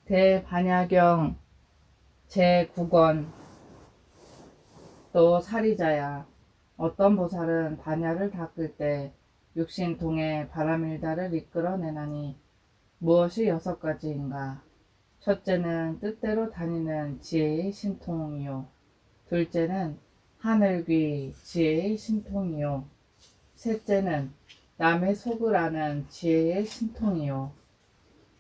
대반야경 제9권. 또 사리자야, 어떤 보살은 반야를 닦을 때 육신통에 바람일다를 이끌어내나니 무엇이 6가지인가? 첫째는 뜻대로 다니는 지혜의 신통이요, 둘째는 하늘귀 지혜의 신통이요, 셋째는 남의 속을 아는 지혜의 신통이요,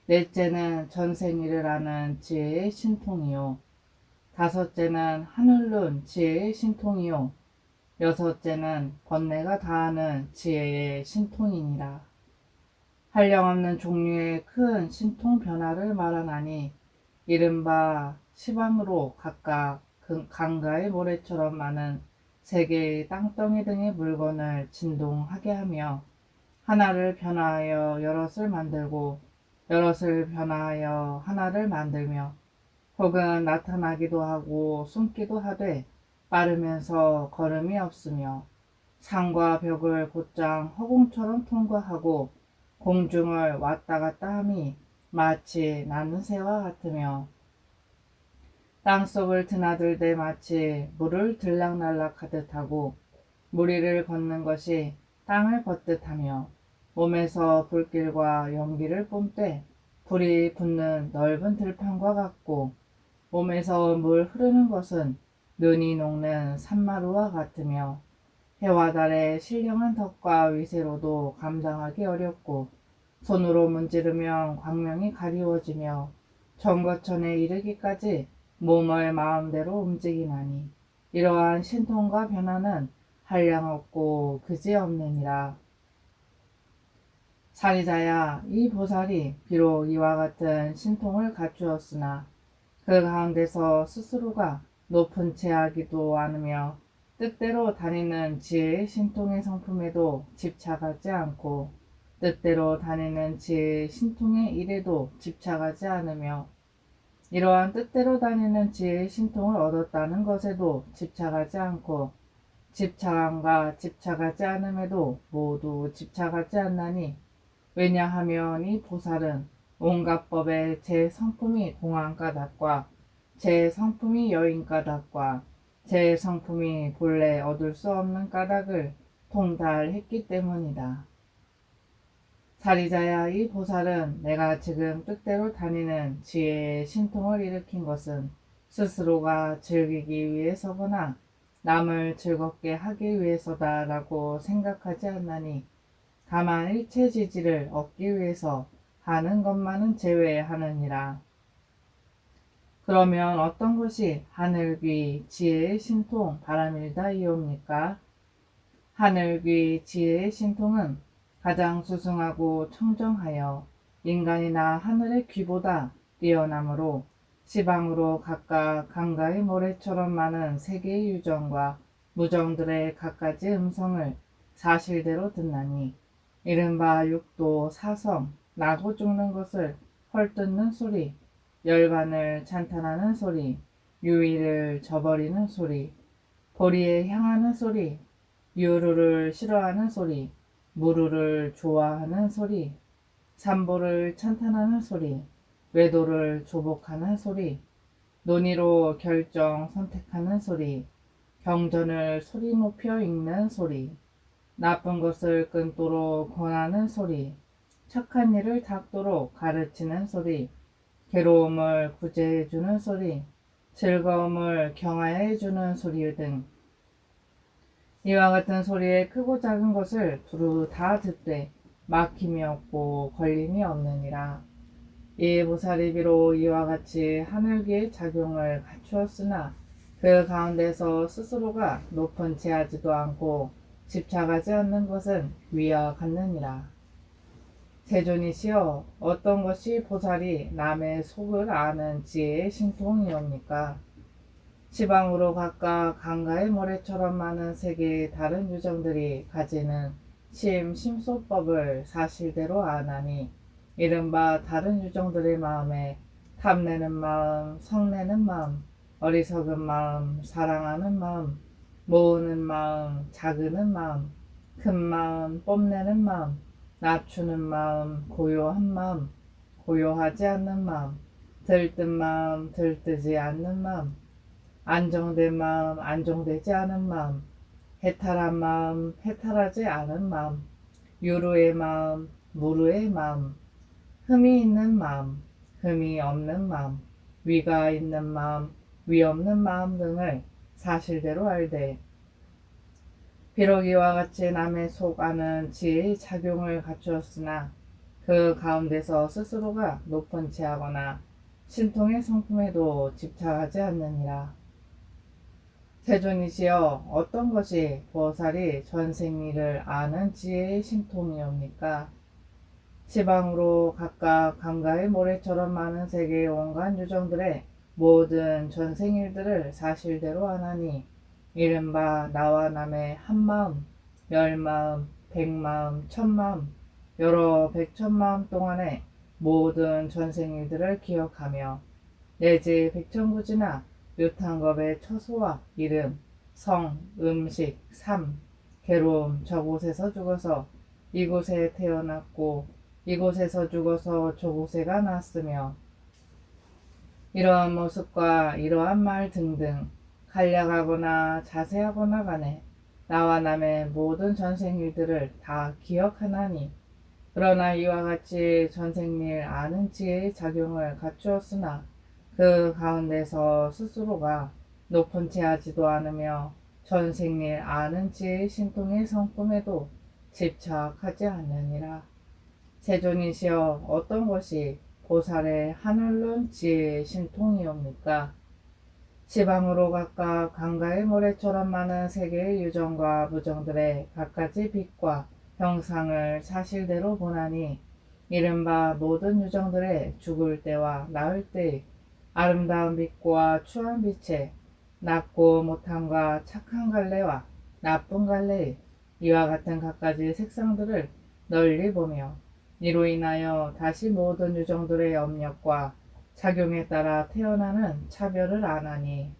넷째는 전생일을 아는 지혜의 신통이요, 다섯째는 하늘눈 지혜의 신통이요, 여섯째는 번뇌가 다하는 지혜의 신통이니라. 한량없는 종류의 큰 신통 변화를 말하나니 이른바 시방으로 각각 강가의 모래처럼 많은 세 개의 땅덩이 등의 물건을 진동하게 하며 하나를 변화하여 여럿을 만들고 여럿을 변화하여 하나를 만들며 혹은 나타나기도 하고 숨기도 하되 빠르면서 걸음이 없으며 산과 벽을 곧장 허공처럼 통과하고 공중을 왔다 갔다 함이 마치 나는 새와 같으며 땅속을 드나들되 마치 물을 들락날락 하듯 하고 무리를 걷는 것이 땅을 걷듯 하며 몸에서 불길과 연기를 뿜되 불이 붙는 넓은 들판과 같고 몸에서 물 흐르는 것은 눈이 녹는 산마루와 같으며 해와 달의 신령한 덕과 위세로도 감당하기 어렵고 손으로 문지르면 광명이 가리워지며 정거천에 이르기까지 몸을 마음대로 움직이나니 이러한 신통과 변화는 한량없고 그지없느니라. 사리자야, 이 보살이 비록 이와 같은 신통을 갖추었으나 그 가운데서 스스로가 높은 채하기도 않으며 뜻대로 다니는 지혜의 신통의 성품에도 집착하지 않고 뜻대로 다니는 지혜의 신통의 일에도 집착하지 않으며 이러한 뜻대로 다니는 지혜의 신통을 얻었다는 것에도 집착하지 않고 집착함과 집착하지 않음에도 모두 집착하지 않나니 왜냐하면 이 보살은 온갖 법의 제 성품이 공안까닭과 제 성품이 여인까닭과 제 성품이 본래 얻을 수 없는 까닭을 통달했기 때문이다. 사리자야, 이 보살은 내가 지금 뜻대로 다니는 지혜의 신통을 일으킨 것은 스스로가 즐기기 위해서거나 남을 즐겁게 하기 위해서다라고 생각하지 않나니 다만 일체지지를 얻기 위해서 하는 것만은 제외하느니라. 그러면 어떤 것이 하늘귀 지혜의 신통 바람일다이옵니까? 하늘귀 지혜의 신통은 가장 수승하고 청정하여 인간이나 하늘의 귀보다 뛰어나므로 시방으로 각각 강가의 모래처럼 많은 세계의 유정과 무정들의 갖가지 음성을 사실대로 듣나니 이른바 육도 사성, 나고 죽는 것을 헐뜯는 소리, 열반을 찬탄하는 소리, 유의를 저버리는 소리, 보리에 향하는 소리, 유루를 싫어하는 소리, 무루를 좋아하는 소리, 삼보를 찬탄하는 소리, 외도를 조복하는 소리, 논의로 결정 선택하는 소리, 경전을 소리 높여 읽는 소리, 나쁜 것을 끊도록 권하는 소리, 착한 일을 닦도록 가르치는 소리, 괴로움을 구제해주는 소리, 즐거움을 경화해주는 소리 등 이와 같은 소리에 크고 작은 것을 두루 다 듣되 막힘이 없고 걸림이 없느니라. 이 보살이 비록 이와 같이 하늘기의 작용을 갖추었으나 그 가운데서 스스로가 높은 채하지도 않고 집착하지 않는 것은 위와 같느니라. 세존이시여, 어떤 것이 보살이 남의 속을 아는 지혜의 신통이옵니까? 시방으로 각각 강가의 모래처럼 많은 세계의 다른 유정들이 가지는 심소법을 사실대로 아나니 이른바 다른 유정들의 마음에 탐내는 마음, 성내는 마음, 어리석은 마음, 사랑하는 마음, 모으는 마음, 작으는 마음, 큰 마음, 뽐내는 마음, 낮추는 마음, 고요한 마음, 고요하지 않는 마음, 들뜬 마음, 들뜨지 않는 마음, 안정된 마음, 안정되지 않은 마음, 해탈한 마음, 해탈하지 않은 마음, 유루의 마음, 무루의 마음, 흠이 있는 마음, 흠이 없는 마음, 위가 있는 마음, 위 없는 마음 등을 사실대로 알되 비록 이와 같이 남의 속 아는 지혜의 작용을 갖추었으나 그 가운데서 스스로가 높은 체하거나 신통의 성품에도 집착하지 않느니라. 세존이시여 어떤 것이 보살이 전생리를 아는 지혜의 신통이옵니까? 지방으로 각각 강가의 모래처럼 많은 세계의 온갖 유정들의 모든 전생일들을 사실대로 아나니 이른바 나와 남의 한마음, 열마음, 백마음, 천마음, 여러 백천마음 동안의 모든 전생일들을 기억하며 내지 백천구지나 묘탕겁의 처소와 이름, 성, 음식, 삶, 괴로움 저곳에서 죽어서 이곳에 태어났고 이곳에서 죽어서 저곳에가 났으며 이러한 모습과 이러한 말 등등 간략하거나 자세하거나 간에 나와 남의 모든 전생일들을 다 기억하나니 그러나 이와 같이 전생일 아는 지혜의 작용을 갖추었으나 그 가운데서 스스로가 높은 체하지도 않으며 전생일 아는 지혜의 신통의 성품에도 집착하지 않느니라. 세존이시여 어떤 것이 보살의 하늘론 지혜의 신통이옵니까? 지방으로 각각 강가의 모래처럼 많은 세계의 유정과 부정들의 갖가지 빛과 형상을 사실대로 보나니 이른바 모든 유정들의 죽을 때와 나을 때의 아름다운 빛과 추한 빛에 낮고 못함과 착한 갈래와 나쁜 갈래의 이와 같은 갖가지 색상들을 널리 보며 이로 인하여 다시 모든 유정들의 염력과 작용에 따라 태어나는 차별을 안하니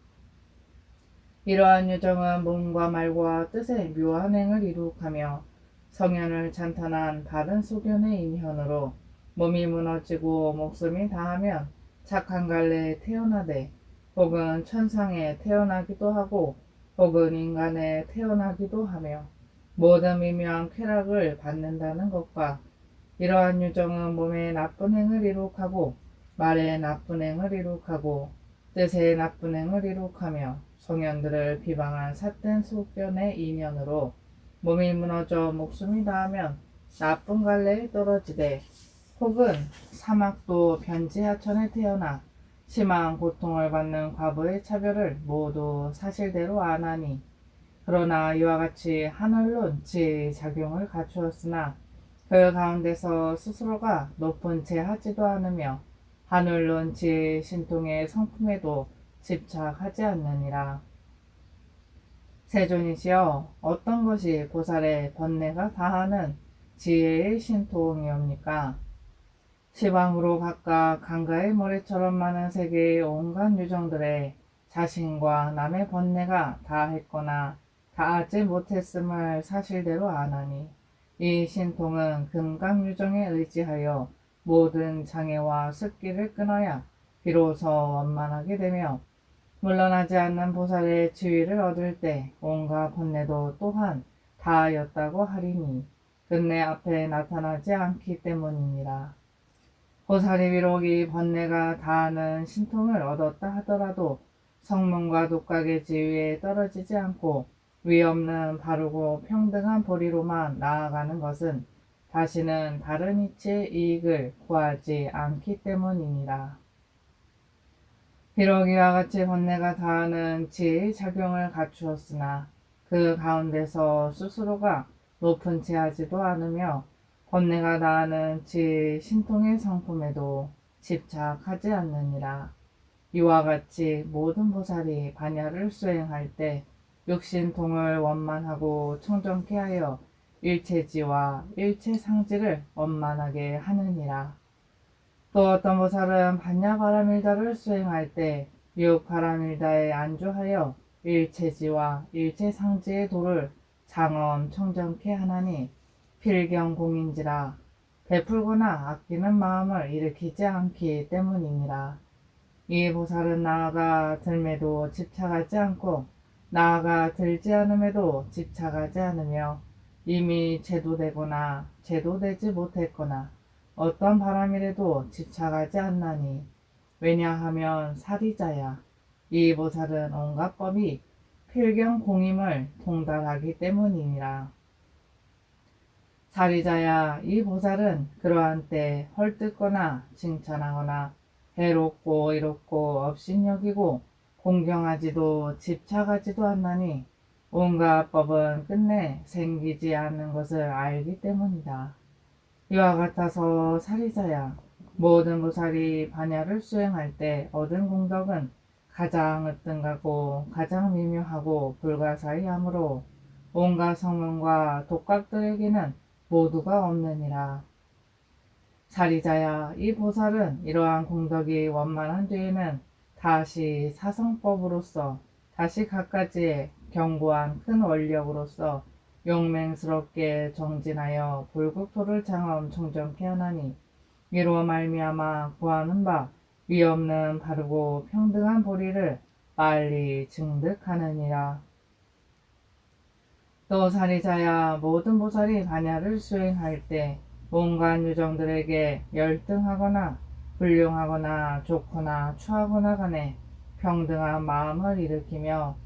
이러한 유정은 몸과 말과 뜻의 묘한 행을 이룩하며 성현을 찬탄한 바른 소견의 인현으로 몸이 무너지고 목숨이 다하면 착한 갈래에 태어나되 혹은 천상에 태어나기도 하고 혹은 인간에 태어나기도 하며 모든 미묘한 쾌락을 받는다는 것과 이러한 유정은 몸에 나쁜 행을 이룩하고 말에 나쁜 행을 이룩하고 뜻에 나쁜 행을 이룩하며 성현들을 비방한 삿된 소견의 인연으로 몸이 무너져 목숨이 닿으면 나쁜 갈래에 떨어지되 혹은 사막도 변지하천에 태어나 심한 고통을 받는 과부의 차별을 모두 사실대로 안하니 그러나 이와 같이 하늘론 지혜의 작용을 갖추었으나 그 가운데서 스스로가 높은 채 하지도 않으며 하늘론 지혜의 신통의 성품에도 집착하지 않느니라. 세존이시여 어떤 것이 보살의 번뇌가 다하는 지혜의 신통이옵니까? 시방으로 각각 강가의 모래처럼 많은 세계의 온갖 유정들의 자신과 남의 번뇌가 다했거나 다하지 못했음을 사실대로 아나니 이 신통은 금강유정에 의지하여 모든 장애와 습기를 끊어야 비로소 원만하게 되며 물러나지 않는 보살의 지위를 얻을 때 온갖 번뇌도 또한 다하였다고 하리니 끝내 앞에 나타나지 않기 때문이니라. 보살이 비록 이 번뇌가 다하는 신통을 얻었다 하더라도 성문과 독각의 지위에 떨어지지 않고 위없는 바르고 평등한 보리로만 나아가는 것은 다시는 다른 이치의 이익을 구하지 않기 때문이니라. 비록 이와 같이 번뇌가 다하는 지혜의 작용을 갖추었으나 그 가운데서 스스로가 높은 체하지도 않으며 번뇌가 다하는 지혜의 신통의 성품에도 집착하지 않느니라. 이와 같이 모든 보살이 반야를 수행할 때 육신통을 원만하고 청정케 하여 일체지와 일체상지를 원만하게 하느니라. 또 어떤 보살은 반야바라밀다를 수행할 때 육바라밀다에 안주하여 일체지와 일체상지의 도를 장엄 청정케 하나니 필경공인지라 베풀거나 아끼는 마음을 일으키지 않기 때문이니라. 이 보살은 나아가 들매도 집착하지 않고 나아가 들지 않음에도 집착하지 않으며 이미 제도되거나 제도되지 못했거나 어떤 바람이라도 집착하지 않나니 왜냐하면 사리자야 이 보살은 온갖 법이 필경공임을 통달하기 때문이니라. 사리자야 이 보살은 그러한 때 헐뜯거나 칭찬하거나 해롭고 이롭고 업신여기고 공경하지도 집착하지도 않나니 온갖 법은 끝내 생기지 않는 것을 알기 때문이다. 이와 같아서 사리자야 모든 보살이 반야를 수행할 때 얻은 공덕은 가장 으뜸하고 가장 미묘하고 불가사의하므로 온갖 성문과 독각들에게는 모두가 없느니라. 사리자야 이 보살은 이러한 공덕이 원만한 뒤에는 다시 사성법으로서 다시 갖가지의 견고한 큰 원력으로서 용맹스럽게 정진하여 불국토를 장엄 청정케 하나니 이로 말미암아 구하는 바 위없는 바르고 평등한 보리를 빨리 증득하느니라. 또 사리자야 모든 보살이 반야를 수행할 때 온갖 유정들에게 열등하거나 불용하거나 좋거나 추하거나 간에 평등한 마음을 일으키며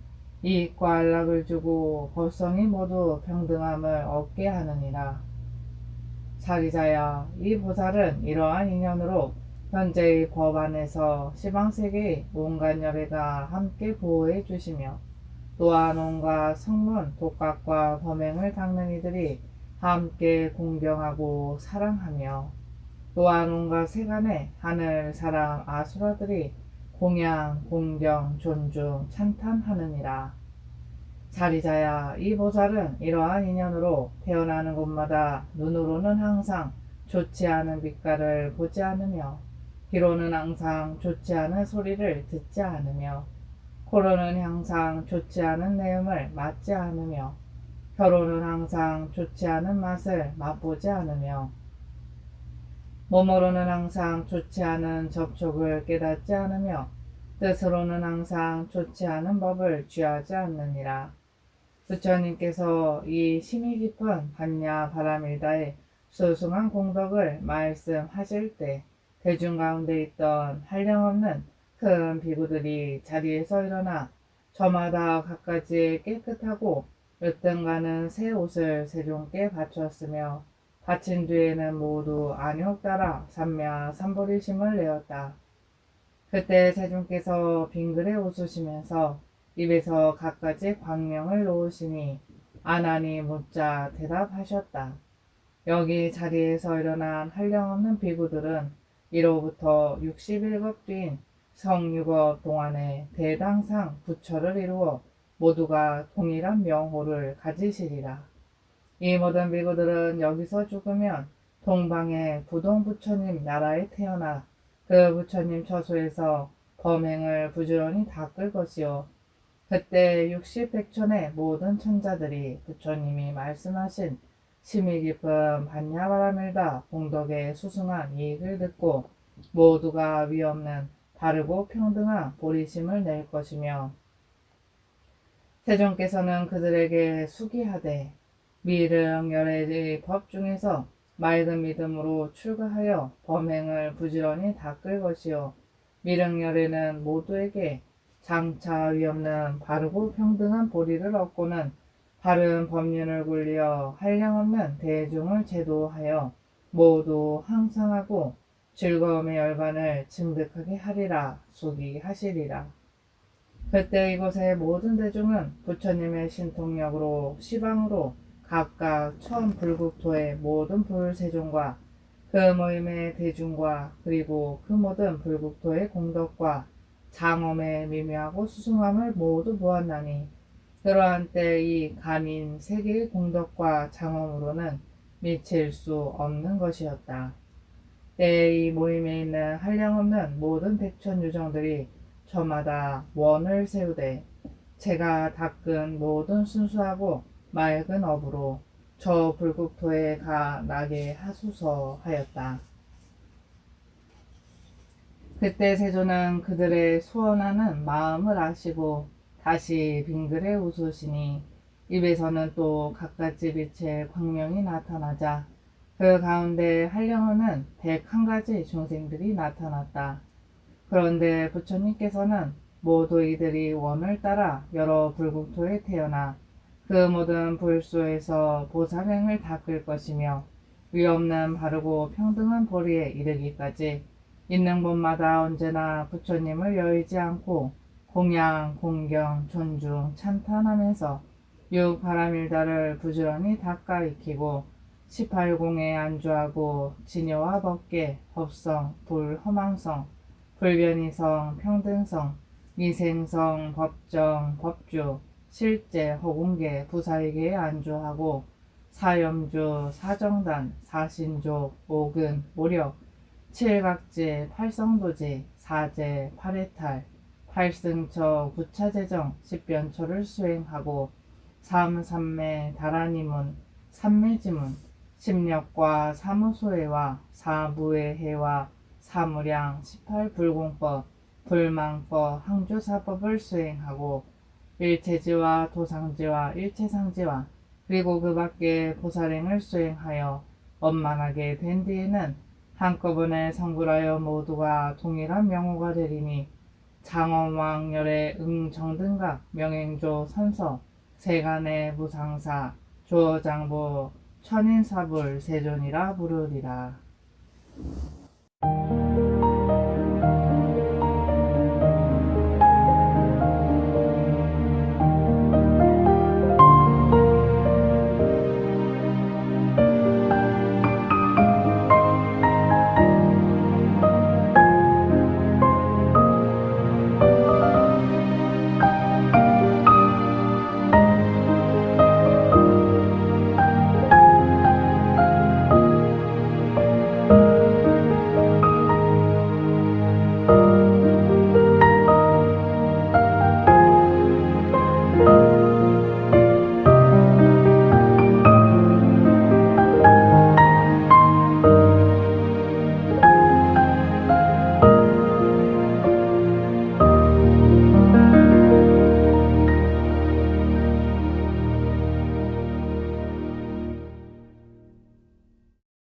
이익과 안락을 주고 법성이 모두 평등함을 얻게 하느니라. 사리자야 이 보살은 이러한 인연으로 현재의 법 안에서 시방세계의 온갖 열애가 함께 보호해 주시며 또한 온갖 성문, 독각과 범행을 닦는 이들이 함께 공경하고 사랑하며 또한 온갖 세간의 하늘, 사람, 아수라들이 공양, 공경, 존중, 찬탄하느니라. 사리자야 이 보살은 이러한 인연으로 태어나는 곳마다 눈으로는 항상 좋지 않은 빛깔을 보지 않으며 귀로는 항상 좋지 않은 소리를 듣지 않으며 코로는 항상 좋지 않은 내음을 맡지 않으며 혀로는 항상 좋지 않은 맛을 맛보지 않으며 몸으로는 항상 좋지 않은 접촉을 깨닫지 않으며 뜻으로는 항상 좋지 않은 법을 취하지 않느니라. 부처님께서 이 심히 깊은 반야 바라밀다의 소승한 공덕을 말씀하실 때 대중 가운데 있던 한량없는 큰 비구들이 자리에서 일어나 저마다 갖가지 깨끗하고 으뜸가는 새 옷을 세종께 바쳤으며 바친 뒤에는 모두 안욕 따라 삼야 삼보리심을 내었다. 그때 세종께서 빙그레 웃으시면서 입에서 갖가지 광명을 놓으시니 아나니 묻자 대답하셨다. 여기 자리에서 일어난 한량없는 비구들은 이로부터 60일겁 뒤인 성유겁 동안에 대당상 부처를 이루어 모두가 동일한 명호를 가지시리라. 이 모든 비구들은 여기서 죽으면 동방의 부동 부처님 나라에 태어나 그 부처님 처소에서 범행을 부지런히 닦을 것이요 그때 60백천의 모든 천자들이 부처님이 말씀하신 심히 깊은 반야바라밀다 공덕의 수승한 이익을 듣고 모두가 위없는 바르고 평등한 보리심을 낼 것이며 세종께서는 그들에게 수기하되 미륵 열애의 법 중에서 맑은 믿음으로 출가하여 범행을 부지런히 닦을 것이요 미륵 열애는 모두에게 장차 위없는 바르고 평등한 보리를 얻고는 바른 법륜을 굴려 한량없는 대중을 제도하여 모두 항상하고 즐거움의 열반을 증득하게 하리라 수기하시리라. 그때 이곳의 모든 대중은 부처님의 신통력으로 시방으로 각각 처음 불국토의 모든 불세종과 그 모임의 대중과 그리고 그 모든 불국토의 공덕과 장엄의 미묘하고 수승함을 모두 보았나니 그러한 때 이 간인 세계의 공덕과 장엄으로는 미칠 수 없는 것이었다. 때에 이 모임에 있는 한량없는 모든 백천 유정들이 저마다 원을 세우되 제가 닦은 모든 순수하고 맑은 업으로 저 불국토에 가 나게 하소서 하였다. 그때 세존은 그들의 소원하는 마음을 아시고 다시 빙그레 웃으시니 입에서는 또 갖가지 빛의 광명이 나타나자 그 가운데 한량원은 101가지 중생들이 나타났다. 그런데 부처님께서는 모두 이들이 원을 따라 여러 불국토에 태어나 그 모든 불소에서 보살행을 닦을 것이며 위없는 바르고 평등한 보리에 이르기까지 있는 곳마다 언제나 부처님을 여의지 않고 공양, 공경, 존중, 찬탄하면서 육바라밀다를 부지런히 닦아 익히고 18공에 안주하고 진여와 법계, 법성, 불, 허망성, 불변이성, 평등성, 미생성, 법정, 법주, 실제, 허공계, 부사에게 안주하고 사염주, 사정단, 사신족, 오근, 모력, 칠각제, 팔성도제, 사제, 팔해탈, 팔승처, 구차재정, 십변처를 수행하고 삼삼매, 다라니문, 삼매지문, 십력과 사무소해와 사무의해와 사무량, 18불공법, 불망법, 항주사법을 수행하고 일체지와 도상지와 일체상지와 그리고 그 밖에 보살행을 수행하여 원만하게 된 뒤에는 한꺼번에 성불하여 모두가 동일한 명호가 되리니 장엄왕열의 응정등각 명행조 선서 세간의 무상사 조장부 천인사불 세존이라 부르리라.